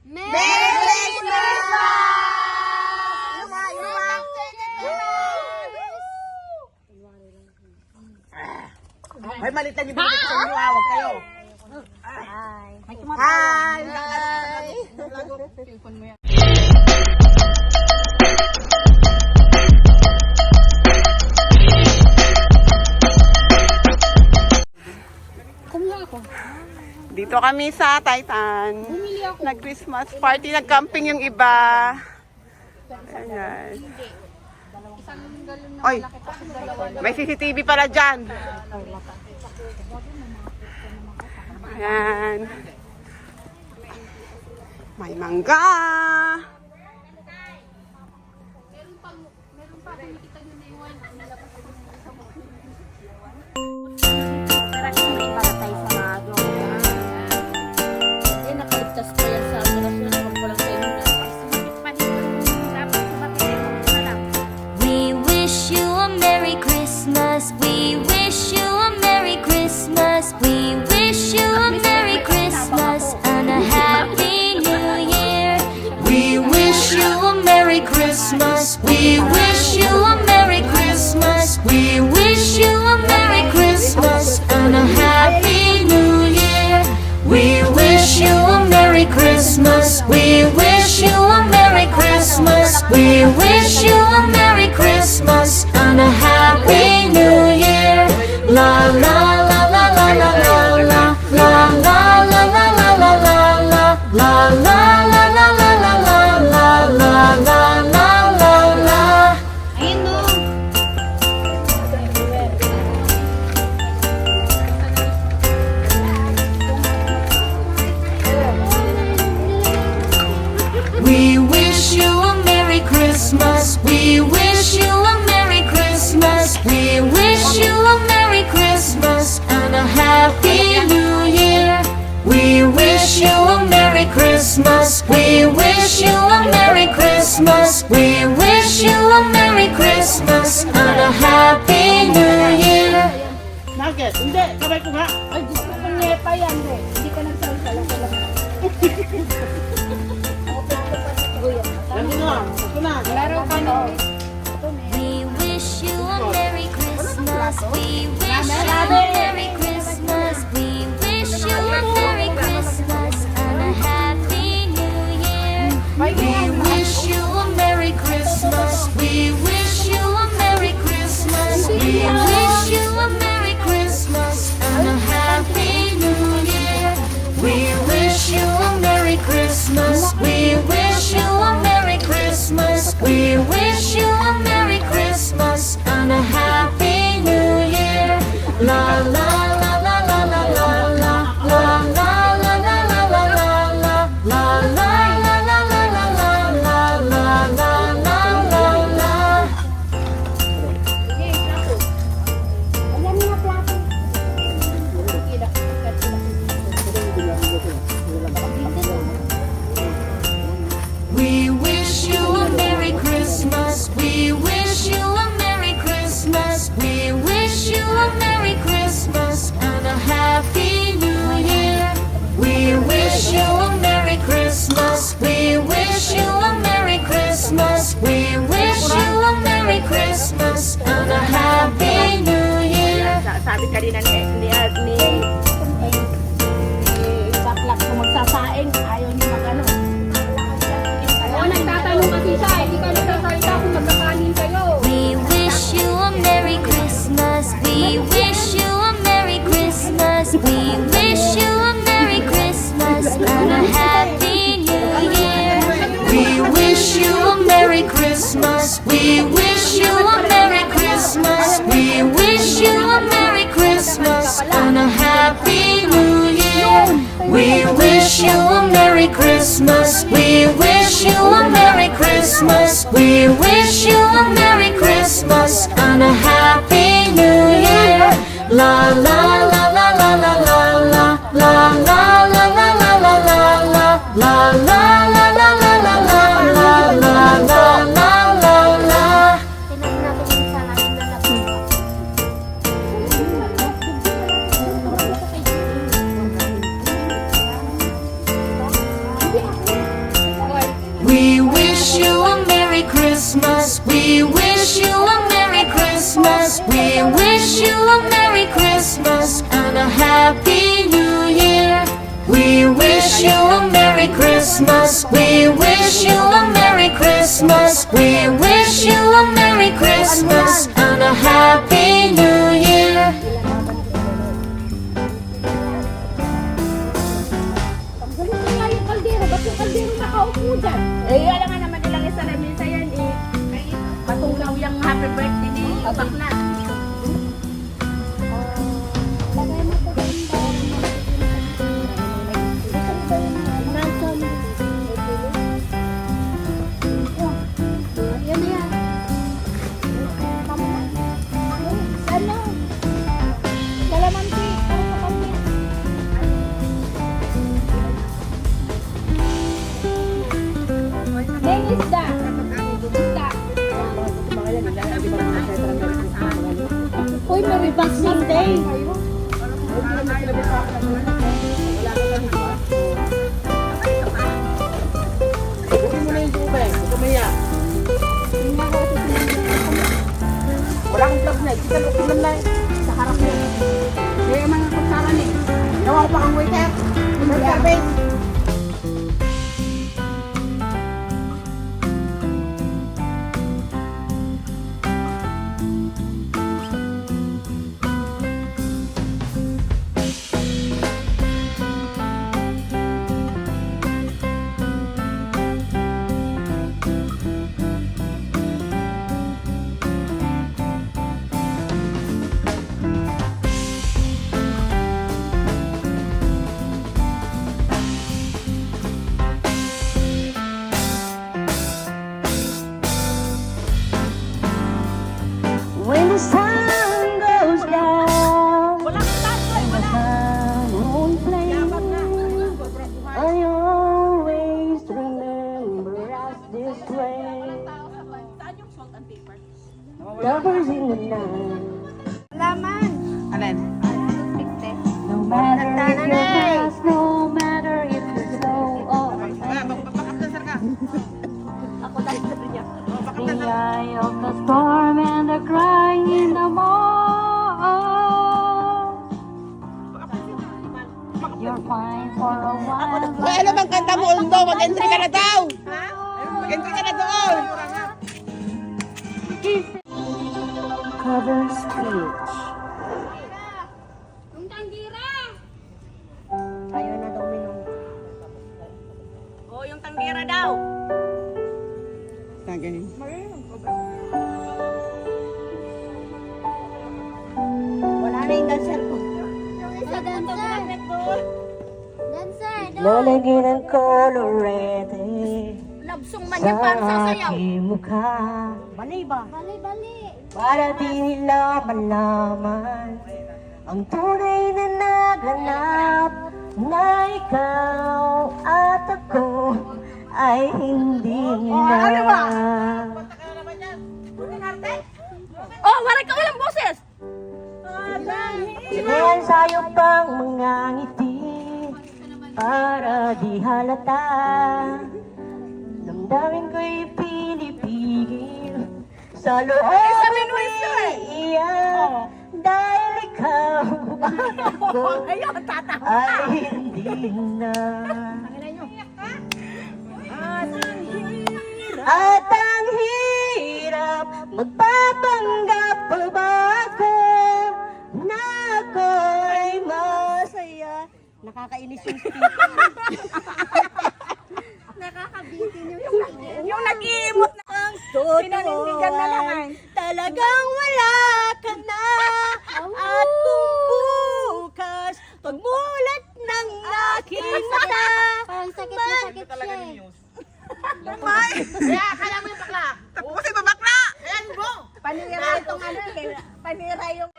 Merry Christmas! May malitan yung binigay ko sa inyo, huwag kayo. Hi! Hi! Dito kami sa Titan. Nag-Christmas party, nag-camping yung iba. Ayan. Oy, may CCTV pala dyan. Ayan. May mangga. We wish you a Merry Christmas. We wish you a Merry Christmas. We wish you a Merry Christmas and a Happy New Year. We wish you a Merry Christmas. We wish you a Merry Christmas. We wish you a Merry Christmas and a Happy New Year. We wish you a Merry Christmas. We wish you a Merry Christmas. We wish you a Merry Christmas and a Happy New Year. La la la la la la la la la la la la la la la la la. We wish you a Merry Christmas. We wish you a Merry Christmas. We wish you a Merry Christmas and a Happy New Year. We wish you a Merry Christmas. We wish you a Merry Christmas. We wish you a Merry Christmas and a Happy New Year. Nugget, hindi. Sabay ko nga. Ay, gusto ko pa yan, hindi ko nagsalsala ko lang. Yan na. Ito na. Laro ka na. We wish you a Merry Christmas. We wish you a Merry Christmas. We wish you a Merry Christmas and a Happy New Year. We wish you a Merry Christmas. We wish you a Merry Christmas. We wish you a Merry Christmas and a Happy New Year. We wish you a Merry Christmas. We wish you a Merry Christmas. We wish you a Merry Christmas and a Happy New Year. La la la la la la la la la la la la la la la la la. We wish you a Merry Christmas. We wish you a Merry Christmas. We wish you a Merry Christmas and a Happy New Year. We wish you a Merry Christmas. We wish you a Merry Christmas. We wish you a Merry Christmas and a Happy New Year. Sabi kanina ni Saklak kung magsasaing, ayaw niyo magano. Oo, nagtatanong kasi siya, hindi ka nagsasalita kung magkakanin kayo. We wish you a Merry Christmas. We wish you a Merry Christmas. We wish you a Merry Christmas and a Happy New Year. We wish you a Merry Christmas. We wish you a Merry Christmas. We wish you a Merry Christmas and a Happy New Year. We wish you a Merry Christmas. We wish you a Merry Christmas. We wish you a Merry Christmas and a Happy New Year. La la la la la la la la la la la la la la la la la Christmas. We wish you a Merry Christmas. We wish you a Merry Christmas and a Happy New Year. We wish you a Merry Christmas. We wish you a Merry Christmas. We wish you a Merry Christmas and a Happy New Year. Tanggalin mo nga yung kaldero. Ba't yung kaldero nakaupo dyan? Eh, alam nga naman nilang isa na minsan yan eh. Patulaw yung happy birthday ni Bakla. Lagay mo ito din Yan na yan. Tama na. Ano? Kalamansi. Para sa kanya. May isda. Isda. Uy, may Boxing Day. Bukin mo na yung tubig. Huwag kumaya. Wala akong vlog na. Kita mo kulang na. Sa harap niya. Kaya mga kutsara ni. Nawa pa kang waiter. Mag-service. When the sun goes down and the sun won't flame, I always remember us this way. Lovers in the night. Alin? No matter if you're fast, no matter if you're slow, or Bakaptasar ka. the eye of the storm and the crying in the morn. You're fine for a while. Hoy, ano bang kanta mo, Undo? Mag-entry ka na daw. Mag-entry ka na doon. Cover speech. Yung tanggira. Ayaw na daw minum. Oh, yung tanggera daw. Ganun. Wala na yung dancer ko. Dancer. Lalagyan ng kolorete Labsong man yan para sa sa sayaw. aking mukha. Bali ba? Bali. Para di nila malaman ang tunay na naganap na ikaw at ako ay hindi na. Oh, wala ka walang boses. Sinayan sa'yo pang mga ngiti para di halata. Damdamin ko'y pinipigil sa loob ng iiyak dahil ikaw ay hindi na. At ang hirap, magpapanggap pa ba ako na ako'y masaya? Nakakainis yung speaker. Yung nag-iimot na ang pinanindigan na naman. Talagang wala ka na. At kung bukas, pagmulat ng aking mata, Parang sakit na sakit siya eh. Kaya, kaya mo yung bakla. Tapos yung bakla. Ayan, bro. Panira itong ano. Panira yung...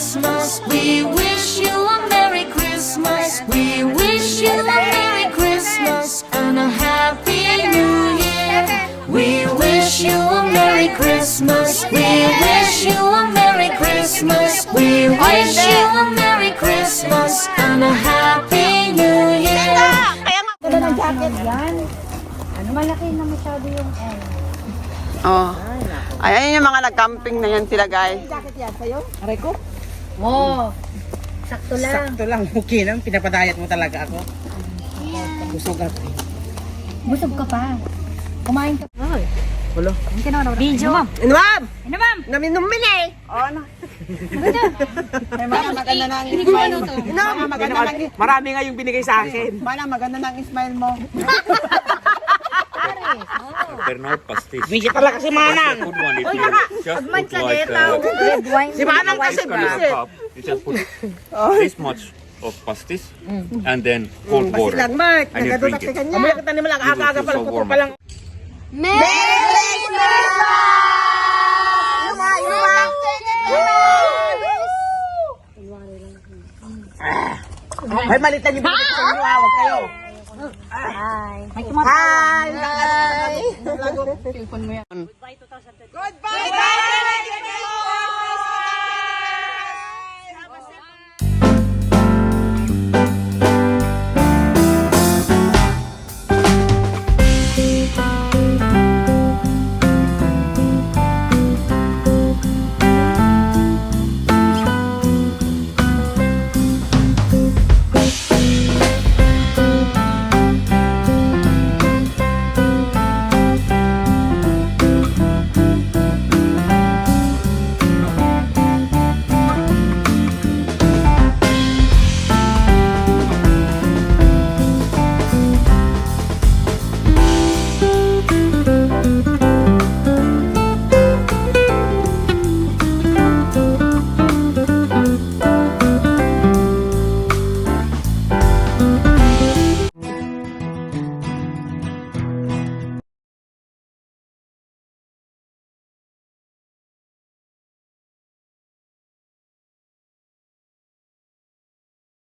Christmas. We wish you a Merry Christmas. We wish you a Merry Christmas and a Happy New Year. We wish you a Merry Christmas. We wish you a Merry Christmas. We wish you a Merry Christmas and a Happy New Year. Ganda ng jacket. Oh. Ay, ayun yung mga nag-camping na yan sila, guys. Jacket yan sa'yo? Aray ko. Sakto lang. Sakto lang. Okay lang. Pinapadayat mo talaga ako. Busog ako. Busog ka pa. Kumain ka. Wala. Video. Inuam! Ano ma'am? Naminumin eh! Oo na. Ay, mga maganda na ang smile mo. Mga maganda na ang Marami nga yung binigay sa akin. Mana, maganda na ang smile mo. Bernard pastis. Busy talaga si Manang. Good one. If you just put like Si Manang kasi this kind of busy. cup, you just put this much of pastis and then cold Kasi water lang, Mark. and you Nagadutak drink sa it. kanya. Mamaya ka tanim lang, You will aga-aga feel pala, so kuko warm. pa lang. Ay, malitan yung binigay sa inyo, huwag kayo. Hi! Hi! Goodbye,